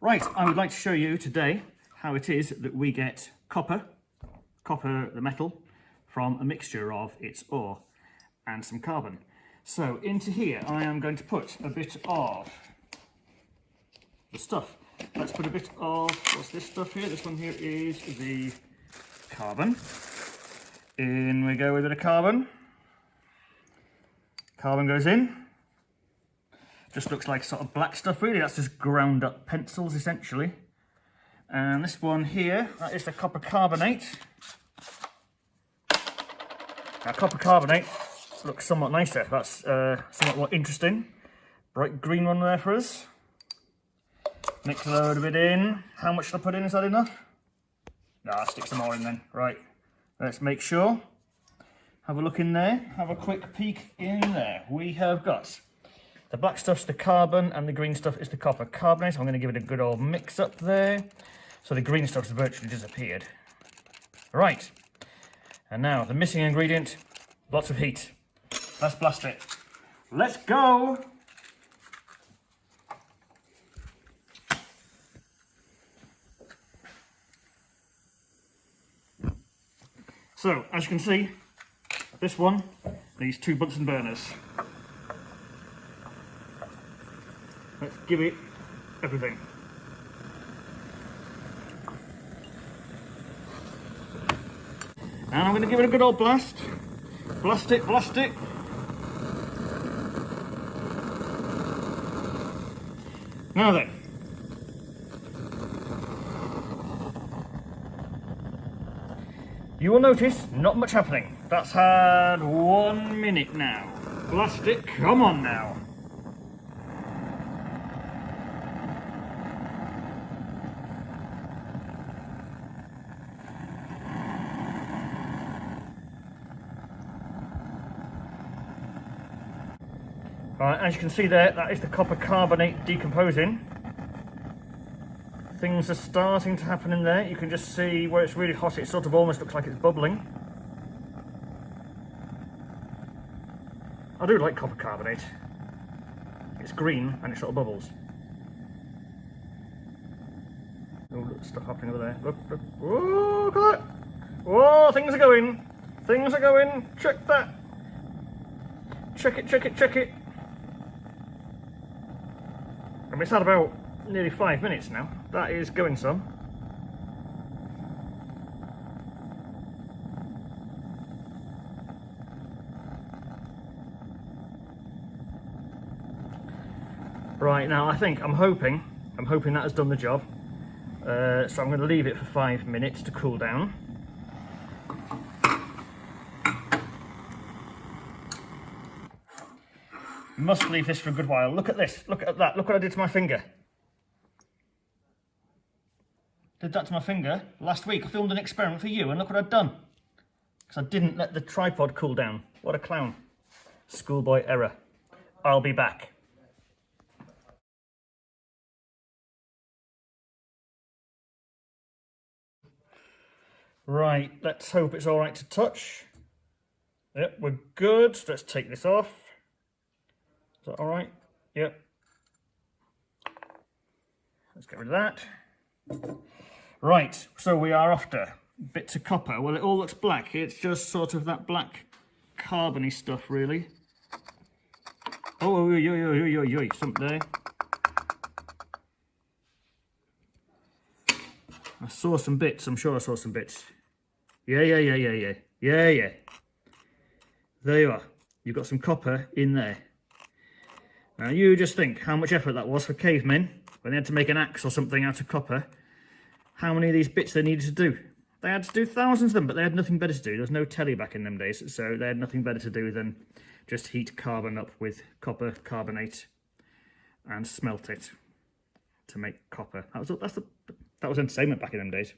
Right, I would like to show you today how it is that we get copper, the metal, from a mixture of its ore and some carbon. So into here I am going to put a bit of the stuff. Let's put a bit of, what's this stuff here? This one here is the carbon. In we go with a bit of carbon. Carbon goes in. Just looks like sort of black stuff really, that's just ground up pencils essentially. And this one here, that is the copper carbonate. Now copper carbonate looks somewhat nicer, that's somewhat more interesting. Bright green one there for us. Mix a load of it in. How much should I put in, is that enough? No, I'll stick some more in then. Right, let's make sure. Have a look in there, have a quick peek in there. We have got the black stuff's the carbon and the green stuff is the copper carbonate. I'm going to give it a good old mix up there. So the green stuff's virtually disappeared. Right, and now the missing ingredient, lots of heat. Let's blast it. Let's go! So, as you can see, this one needs 2 Bunsen burners. Let's give it everything. And I'm going to give it a good old blast. Blast it, blast it. Now then. You will notice not much happening. That's had 1 minute now. Blast it, come on now. Right, as you can see there, that is the copper carbonate decomposing. Things are starting to happen in there. You can just see where it's really hot, it sort of almost looks like it's bubbling. I do like copper carbonate. It's green and it sort of bubbles. Oh, look, stuff happening over there. Look, look. Oh, look at that. Oh, things are going. Things are going. Check that. Check it, check it, check it. I mean, it's had about nearly 5 minutes now. That is going some. Right, now I'm hoping that has done the job. So I'm going to leave it for 5 minutes to cool down. Must leave this for a good while. Look at this, look at that, look what I did to my finger. Did that to my finger last week. I filmed an experiment for you and look what I'd done. Because I didn't let the tripod cool down. What a clown. Schoolboy error. I'll be back. Right, let's hope it's all right to touch. Yep, we're good. Let's take this off. Is that all right? Yep. Let's get rid of that. Right, so we are after bits of copper. Well, it all looks black. It's just sort of that black carbony stuff, really. Oh, something there. I saw some bits. I'm sure I saw some bits. Yeah. There you are. You've got some copper in there. Now you just think how much effort that was for cavemen when they had to make an axe or something out of copper. How many of these bits they needed to do. They had to do thousands of them, but they had nothing better to do. There was no telly back in them days, so they had nothing better to do than just heat carbon up with copper carbonate and smelt it to make copper. That was entertainment back in them days.